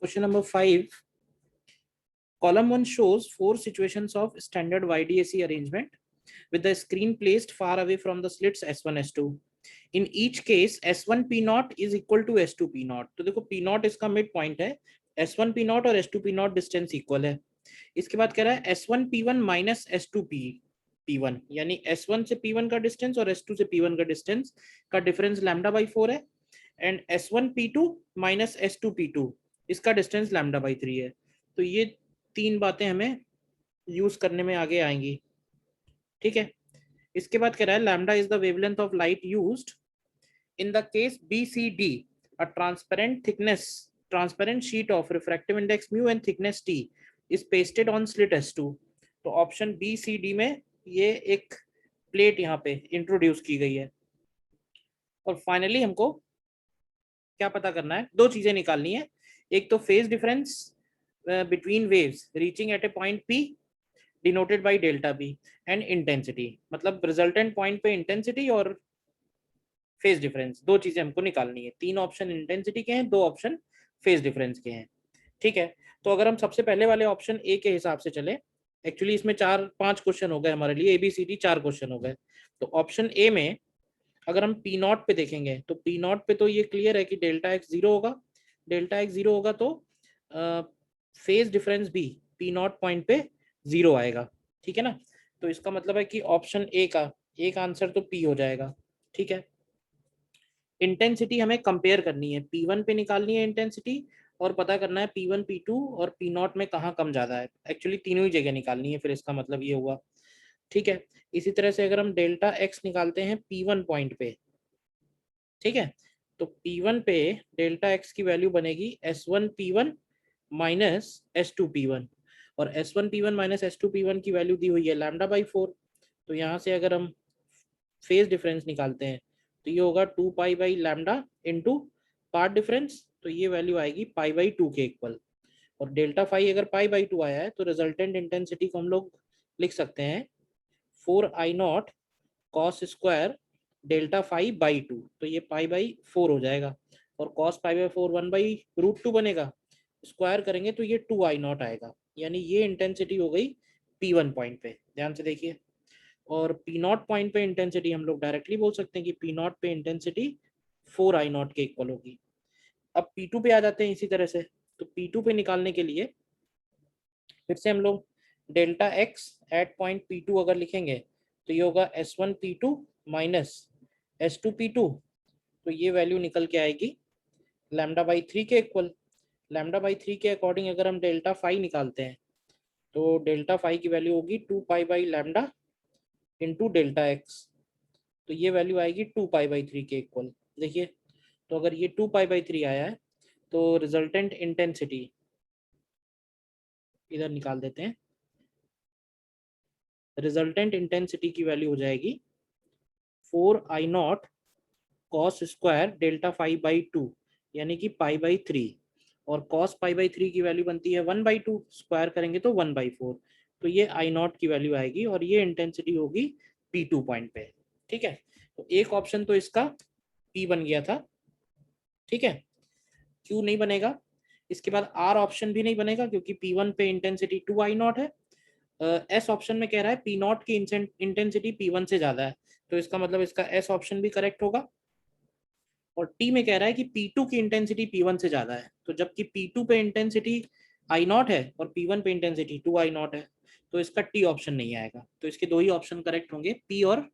Question number 5. Column 1 shows 4 situations of standard YDAC arrangement with the screen placed far away from the slits S1, S2. In each case, S1 P0 is equal to S2 P0. तो देखो P0 इसका mid point है, S1 P0 और S2 P0 distance equal है. इसके बाद कह रहा है S1 P1 minus S2 P1, यानी S1 से P1 का डिस्टेंस और S2 से P1 का डिस्टेंस का डिफरेंस लैम्डा बाई 4 है. And S1 P2 minus S2 P2 इसका डिस्टेंस लैम्डा बाई 3 है. तो ये तीन बातें हमें यूज करने में आगे आएंगी. ठीक है. इसके बाद कह रहा है lambda is the wavelength of light used in the case BCD, a transparent sheet of refractive index mu and thickness T is pasted on slit S2. तो ऑप्शन BCD में ये एक प्लेट यहाँ पे इंट्रोड्यूस की गई है. और फाइनली हमको क्या पता करना है, दो चीजें निकालनी है. एक तो phase difference between waves reaching at a point P denoted by delta B and intensity, मतलब रिजल्टेंट पॉइंट पे इंटेंसिटी और फेज डिफरेंस, दो चीजें हमको निकालनी है. तीन ऑप्शन इंटेंसिटी के हैं, दो ऑप्शन फेज डिफरेंस के हैं. ठीक है. तो अगर हम सबसे पहले वाले ऑप्शन ए के हिसाब से चले, एक्चुअली इसमें 4-5 क्वेश्चन हो गए हमारे लिए, ABCD 4 क्वेश्चन हो गए. तो ऑप्शन ए में अगर हम P0 पे देखेंगे तो P0 पे तो ये क्लियर है कि डेल्टा एक्स जीरो होगा. डेल्टा एक्स जीरो होगा तो फेज डिफरेंस भी P0 पॉइंट पे जीरो आएगा. ठीक है ना. तो इसका मतलब है कि ऑप्शन ए का एक आंसर तो P हो जाएगा. ठीक है. इंटेंसिटी हमें कंपेयर करनी है, P1 पे निकालनी है इंटेंसिटी और पता करना है P1 P2 और P0 में कहाँ कम ज्यादा है. एक्चुअली तीनों ही जगह निकालनी है, फिर इसका मतलब ये हुआ. ठीक है. इसी तरह से अगर हम डेल्टा एक्स निकालते हैं P1 पॉइंट पे, ठीक है, तो P1 पे डेल्टा एक्स की वैल्यू बनेगी S1 P1 minus S2 P1, और S1 P1 minus S2 P1 की वैल्यू दी हुई है लैम्डा बाई 4. तो यहाँ से अगर हम फेज डिफरेंस निकालते हैं तो ये होगा 2 pi by lambda into path difference, तो ये वैल्यू आएगी पाई बाई 2 के इक्वल. और डेल्टा फाई अगर पाई बाई 2 आया है तो रिजल्टेंट इंटेंसिटी को हम लोग लिख सकते हैं 4I0 cos square delta phi by 2. तो ये पाई बाई 4 हो जाएगा, और कॉस पाई बाई 4 1/√2 बनेगा. स्क्वायर करेंगे तो ये 2I0 आएगा, यानी ये इंटेंसिटी हो गई P1 पॉइंट पे. ध्यान से देखिए. और P0 पॉइंट पे इंटेंसिटी हम लोग डायरेक्टली बोल सकते हैं कि P0 पे इंटेंसिटी 4I0 के इक्वल होगी. अब P2 पे आ जाते हैं इसी तरह से. तो P2 पे निकालने के लिए फिर से हम लोग delta x eight point P2 अगर लिखेंगे तो ये होगा S1 P2 minus S2 P2. तो ये वैल्यू निकल के आएगी लैम्डा बाई 3 के इक्वल. लैम्डा बाई 3 के अकॉर्डिंग अगर हम डेल्टा फाई निकालते हैं तो डेल्टा फाई की वैल्यू होगी 2 pi by lambda into delta x. तो ये वैल्यू आएगी 2 पाई बाई 3 के इक्वल. देखिए, तो अगर ये 2 पाई बाई 3 आया है तो रिजल्टेंट इंटेंसिटी इधर निकाल देते हैं. रिजल्टेंट इंटेंसिटी की वैल्यू हो जाएगी 4I0 cos square delta phi by 2, यानी कि पाई बाई 3, और कॉस पाई बाई 3 की वैल्यू बनती है 1/2, स्क्वायर करेंगे तो 1/4. तो ये I0 की वैल्यू आएगी और ये इंटेंसिटी होगी P2 पॉइंट पे. ठीक है. तो एक ऑप्शन तो इसका P बन गया था. ठीक है. Q नहीं बनेगा. इसके बाद R ऑप्शन भी नहीं बनेगा क्योंकि P1 पे इंटेंसिटी 2I0 है. S ऑप्शन में कह रहा है P0 की इंटेंसिटी P1 से ज्यादा है, तो इसका मतलब इसका S ऑप्शन भी करेक्ट होगा. और T में कह रहा है कि P2 की इंटेंसिटी P1 से ज्यादा है, तो जबकि P2 पे इंटेंसिटी I0 है और P1 पे इंटेंसिटी 2I0 है, तो इसका T ऑप्शन नहीं आएगा. तो इसके दो ही ऑप्शन करेक्ट होंगे, P और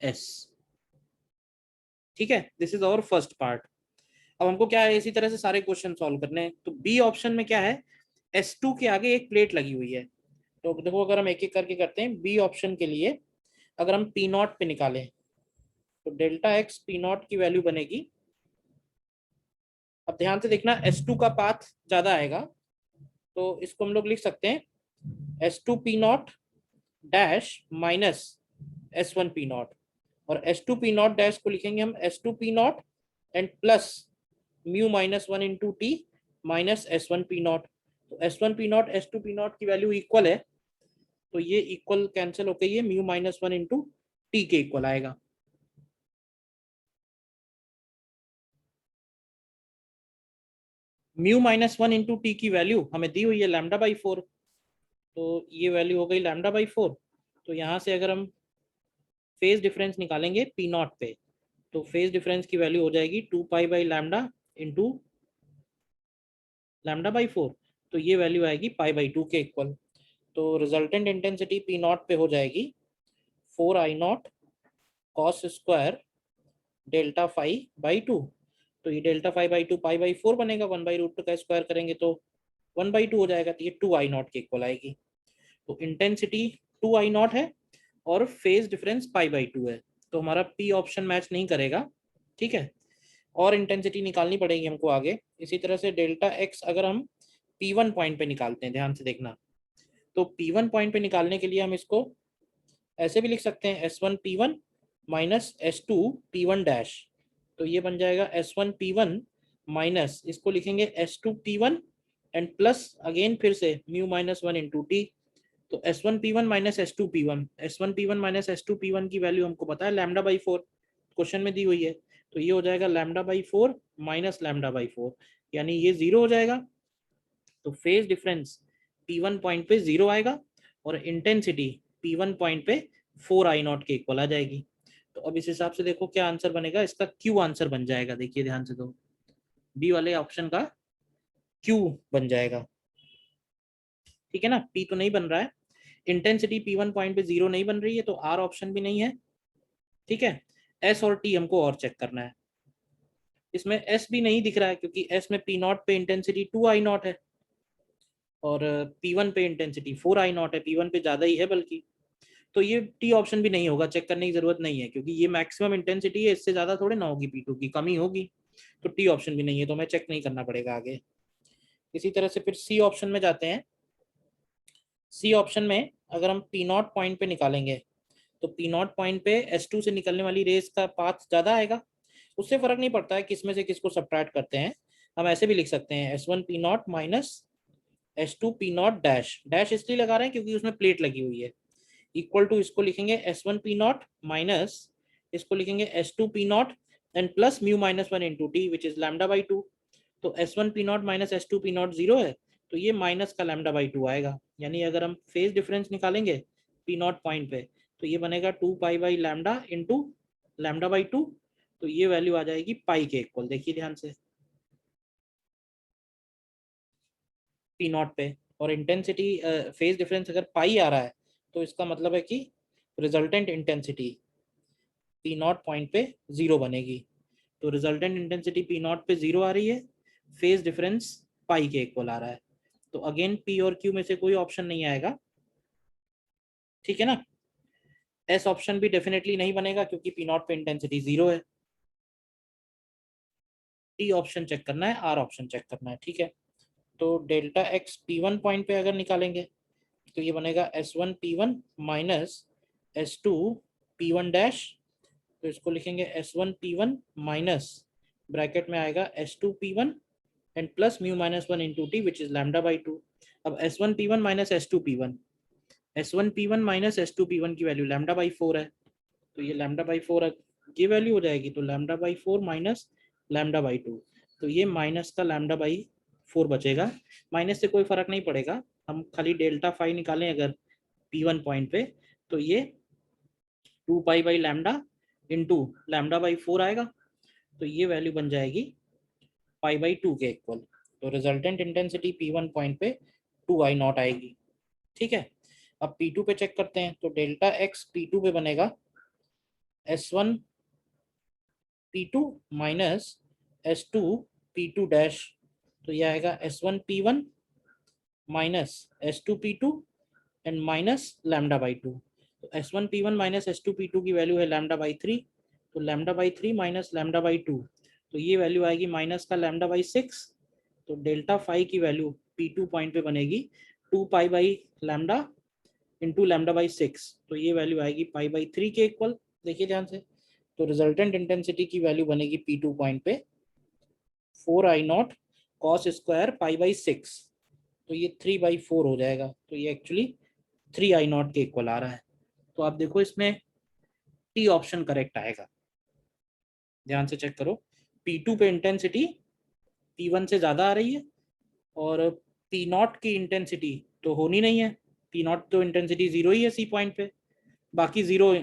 S. ठीक है. This is our first part. अब हमको क्या है, इसी तरह से सारे क्वेश्चन सॉल्व करने हैं. तो बी ऑप्शन में क्या है, S2 के आगे एक प्लेट लगी हुई है. तो देखो अगर हम एक एक करके करते हैं, बी ऑप्शन के लिए अगर हम P0 पे निकालें तो डेल्टा एक्स P0 की वैल्यू बनेगी. अब ध्यान से देखना, S2 का पाथ ज्यादा आएगा, तो इसको हम लोग लिख सकते हैं S2 P0 dash minus S1 P0, और S2 P0 डैश को लिखेंगे हम S2 P0 and plus mu minus 1 into T minus S1 P0. तो S1 P0 S2 P0 की वैल्यू इक्वल है, तो ये इक्वल कैंसिल होकर ये म्यू माइनस 1 इंटू टी के इक्वल आएगा. Mu minus one into T की वैल्यू हमें दी हुई है लैम्डा बाई 4, तो ये वैल्यू हो गई लैम्डा बाई 4। तो यहाँ से अगर हम फेज डिफरेंस निकालेंगे पी नॉट पे, तो फेज डिफरेंस की वैल्यू हो जाएगी 2 pi by lambda into lambda by 4, तो ये वैल्यू आएगी पाई बाई 2 के इक्वल। तो रिजल्टेंट इंटेंसिटी पी नॉट पे हो जाएगी 4 I naught cos square delta phi by 2। तो ये delta phi by 2 pi by 4 बनेगा, 1/√2 का स्क्वायर करेंगे तो 1/2 हो जाएगा, तो ये 2 आई नॉट के इक्वल आएगी। तो इंटेंसिटी 2 आई नॉट है और फेज डिफरेंस पाई बाई 2 है, तो हमारा पी ऑप्शन मैच नहीं करेगा। ठीक है, और इंटेंसिटी निकालनी पड़ेगी हमको आगे। इसी तरह से डेल्टा एक्स अगर हम P1 पॉइंट पे निकालते हैं, ध्यान से देखना, तो P1 पॉइंट पे निकालने के लिए हम इसको ऐसे भी लिख सकते हैं S1 P1 minus S2 P1 dash. तो ये बन जाएगा S1 P1 माइनस, इसको लिखेंगे S2 P1 and plus again फिर से mu minus one into t. तो S1 P1 minus S2 P1, S1 P1 minus S2 P1 की वैल्यू हमको पता है लैम्डा बाई 4, क्वेश्चन में दी हुई है। तो ये हो जाएगा lambda by 4 minus lambda by 4, यानी ये 0 हो जाएगा। तो फेज डिफरेंस P1 पॉइंट पे 0 आएगा और इंटेंसिटी P1 पॉइंट पे 4 आई नॉट के इक्वल आ जाएगी। तो अब इस हिसाब से देखो क्या आंसर बनेगा, इसका क्यू आंसर बन जाएगा। देखिए ध्यान से, तो बी वाले ऑप्शन का क्यू बन जाएगा। ठीक है ना, पी तो नहीं बन रहा है, इंटेंसिटी P1 पॉइंट पे 0 नहीं बन रही है, तो आर ऑप्शन भी नहीं है। ठीक है, एस और टी हमको और चेक करना है। इसमें एस भी नहीं दिख रहा है क्योंकि एस में पी नॉट पे इंटेंसिटी 2 आई नॉट है और P1 पे इंटेंसिटी 4 आई नॉट है, P1 पे ज़्यादा ही है बल्कि। तो ये टी ऑप्शन भी नहीं होगा, चेक करने की जरूरत नहीं है क्योंकि ये मैक्सिमम इंटेंसिटी है, इससे ज़्यादा थोड़े ना होगी, P2 की कमी होगी। तो टी ऑप्शन भी नहीं है, तो हमें चेक नहीं करना पड़ेगा आगे। इसी तरह से फिर सी ऑप्शन में जाते हैं। सी ऑप्शन में अगर हम पी नॉट पॉइंट पे निकालेंगे, तो पी नॉट पॉइंट पे S2 से निकलने वाली रेस का पाथ ज़्यादा आएगा। उससे फर्क नहीं पड़ता है किस में से किसको सब्ट्रैक्ट करते हैं, हम ऐसे भी लिख सकते हैं S1 p naught minus S2 p naught dash. Dash इसलिए लगा रहे हैं क्योंकि उसमें प्लेट लगी हुई है। इक्वल टू इसको लिखेंगे S1 पी नॉट माइनस, इसको लिखेंगे S2 p not and plus mu minus one into T which is lambda by 2। तो S1 p naught minus S2 p not 0 है, तो ये माइनस का लैम्डा बाई 2 आएगा। यानी अगर हम फेज डिफरेंस निकालेंगे पी नॉट पॉइंट पे, तो ये बनेगा 2 pi by lambda into lambda by 2। तो ये वैल्यू आ जाएगी पाई के इक्वल। देखिए ध्यान से, पी नॉट पे, और इंटेंसिटी फेज डिफरेंस अगर पाई आ रहा है, तो इसका मतलब है कि resultant intensity P naught point पे 0 बनेगी। तो रिजल्टेंट इंटेंसिटी पी नॉट पे 0 आ रही है, फेज डिफरेंस पाई के इक्वल आ रहा है। तो अगेन पी और क्यू में से कोई ऑप्शन नहीं आएगा। ठीक है ना, एस ऑप्शन भी डेफिनेटली नहीं बनेगा क्योंकि पी नॉट पे इंटेंसिटी 0 है। टी ऑप्शन चेक करना है, आर ऑप्शन चेक करना है। ठीक है, तो डेल्टा एक्स P1 पॉइंट पे अगर निकालेंगे, तो ये बनेगा S1 P1 minus S2 P1 dash. तो इसको लिखेंगे S1 P1 माइनस, ब्रैकेट में आएगा S2 P1 and plus mu minus one into T which is lambda by 2। अब S1 P1 minus S2 P1, S1 P1 minus S2 P1 की value lambda by 4 है, तो ये लैम्डा बाई 4 की value हो जाएगी। तो lambda by 4 minus lambda by 2, तो ये माइनस का लैम्डा बाई 4 बचेगा। माइनस से कोई फर्क नहीं पड़ेगा, हम खाली डेल्टा फाई निकालें अगर P1 पॉइंट पे, तो ये 2 pi by lambda into lambda by 4 आएगा। तो ये वैल्यू बन जाएगी पाई बाई 2 के इक्वल। तो रिजल्टेंट इंटेंसिटी P1 पॉइंट पे 2 आई नॉट आएगी। ठीक है, अब P2 पे चेक करते हैं। तो डेल्टा एक्स P2 पे बनेगा S1 P2 minus S2 P2 dash. तो ये आएगा S1 P1 minus S2 P2 and minus lambda by 2। तो S1 P1 minus S2 P2 की वैल्यू है लैम्डा बाई 3, तो lambda by 3 minus lambda by 2, तो ये वैल्यू आएगी माइनस का लैम्डा बाई 6। तो डेल्टा फाई की वैल्यू P2 पॉइंट पे बनेगी 2 pi by lambda into lambda by 6, तो ये वैल्यू आएगी पाई बाई 3 के इक्वल। देखिए ध्यान से, तो रिजल्टेंट इंटेंसिटी की वैल्यू बनेगी P2 पॉइंट पे 4 I naught cos square pi by 6। तो ये 3 बाई 4 हो जाएगा, तो ये एक्चुअली 3 आई नॉट के इक्वल आ रहा है। तो आप देखो इसमें टी ऑप्शन करेक्ट आएगा। ध्यान से चेक करो, P2 पे इंटेंसिटी P1 से ज़्यादा आ रही है और P0 की इंटेंसिटी तो होनी नहीं है, P0 तो इंटेंसिटी जीरो ही है सी पॉइंट पे, बाकी जीरो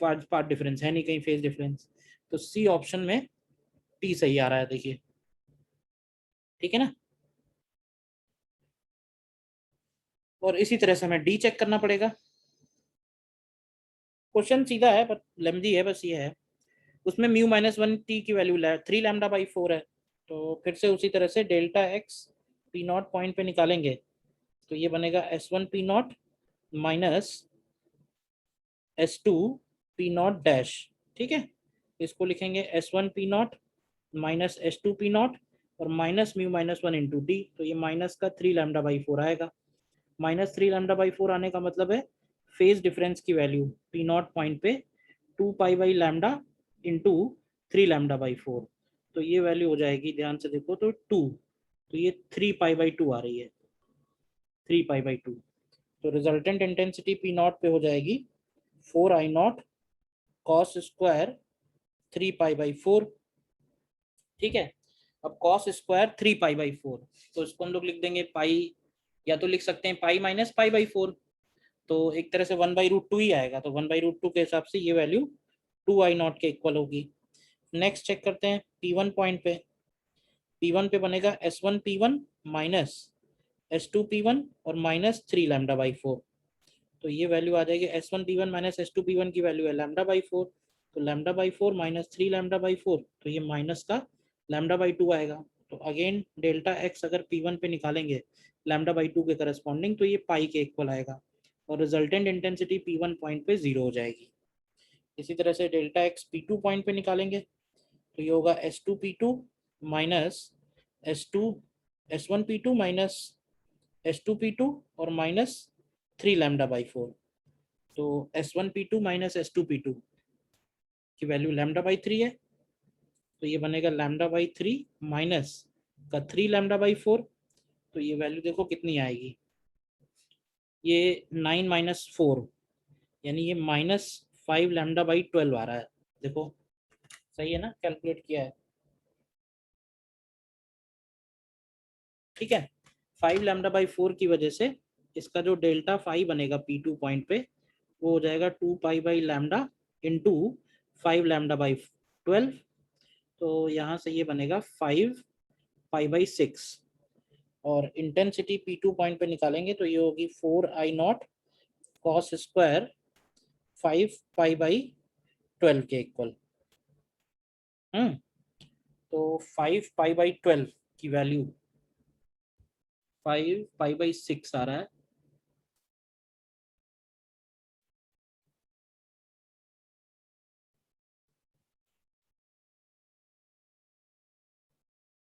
पार्ट डिफरेंस है नहीं कहीं फेज डिफरेंस, तो सी ऑप्शन में टी सही आ रहा है, देखिए ठीक है ना। और इसी तरह से हमें डी चेक करना पड़ेगा। क्वेश्चन सीधा है पर लेंथी है, बस ये है। उसमें म्यू माइनस वन टी की वैल्यू 3 लैम्डा/4 है, तो फिर से उसी तरह से delta x p naught point पे निकालेंगे, तो ये बनेगा S1 p naught minus S2 p naught dash, ठीक है। इसको लिखेंगे S1 p naught minus S2 p naught और minus mu minus one into t, तो ये माइनस का 3 लैम्डा/4 आएगा। -3 लैम्डा/4 आने का मतलब है फेज डिफरेंस की वैल्यू पी नॉट पॉइंट पे 2 पाई/लैम्डा इंटू 3 लैम्डा/4, तो ये वैल्यू हो जाएगी, ध्यान से देखो तो 2, तो ये 3 पाई/2 आ रही है, 3 पाई/2। तो रिजल्टेंट इंटेंसिटी पी नॉट पे हो जाएगी 4I0 कॉस स्क्वायर 3 पाई/4, ठीक है। अब कॉस स्क्वायर 3 पाई/4, तो इसको हम लोग लिख देंगे पाई, या तो लिख सकते हैं पाई माइनस पाई/4, तो एक तरह से 1/√2 ही आएगा, तो 1/√2 के हिसाब से ये वैल्यू 2I0 के इक्वल होगी। नेक्स्ट चेक करते हैं P1 पॉइंट पे, P1 पे बनेगा S1 P1 minus S2 P1 और माइनस 3 लैम्डा/4, तो ये वैल्यू आ जाएगी S1 P1 minus S2 P1 की वैल्यू है लैम्डा/4, तो लैम्डा/4 माइनस 3 लैम्डा/4, तो ये माइनस का लैम्डा/2 आएगा। तो अगेन डेल्टा एक्स अगर P1 पे निकालेंगे लैम्डा/2 के करस्पॉन्डिंग, तो ये पाई के इक्वल आएगा और रिजल्टेंट इंटेंसिटी P1 पॉइंट पे 0 हो जाएगी। इसी तरह से डेल्टा एक्स P2 पॉइंट पे निकालेंगे, तो ये होगा S2 P2 minus S2 S1 P2 minus S2 P2 और माइनस 3 लैम्डा/4, तो S1 P2 minus S2 P2 की वैल्यू लैम्डा/3 है, तो ये बनेगा लैम्डा/3 माइनस का 3 लैम्डा/4, तो ये वैल्यू देखो कितनी आएगी, ये 9 - 4, यानी ये -5 लैम्डा/12 आ रहा है, देखो सही है ना, कैलकुलेट किया है, ठीक है। 5 लैम्डा/4 की वजह से इसका जो डेल्टा फाई बनेगा P2 पॉइंट पे, वो हो जाएगा 2 पाई/लैम्डा इंटू 5 लैम्डा/12, तो यहाँ से ये बनेगा 5 पाई/6, और इंटेंसिटी P2 पॉइंट पे निकालेंगे तो ये होगी 4I0 कॉस स्क्वायर 5 पाई/12 के इक्वल। तो 5 पाई/12 की वैल्यू 5 पाई/6 आ रहा है,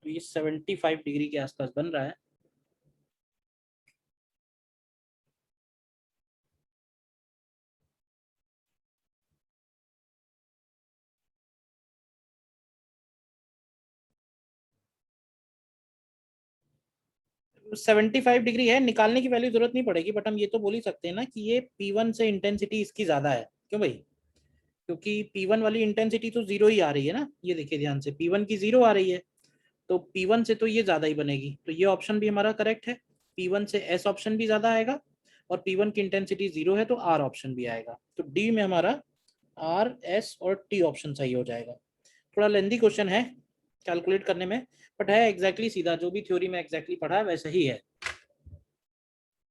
तो ये 75 डिग्री के आसपास बन रहा है। तो 75 डिग्री है, निकालने की वैल्यू जरूरत नहीं पड़ेगी, बट हम ये तो बोल ही सकते हैं ना कि ये P1 से इंटेंसिटी इसकी ज्यादा है, क्यों भाई, क्योंकि P1 वाली इंटेंसिटी तो जीरो ही आ रही है ना, ये देखिए ध्यान से P1 की जीरो आ रही है, तो P1 से तो ये ज्यादा ही बनेगी, तो ये ऑप्शन भी हमारा करेक्ट है। P1 से S ऑप्शन भी ज्यादा आएगा और P1 की इंटेंसिटी जीरो है, तो R ऑप्शन भी आएगा, तो डी में हमारा R, S और T ऑप्शन सही हो जाएगा। थोड़ा लेंदी क्वेश्चन है कैलकुलेट करने में, बट है एग्जैक्टली सीधा, जो भी थ्योरी में एग्जैक्टली पढ़ा है वैसे ही है।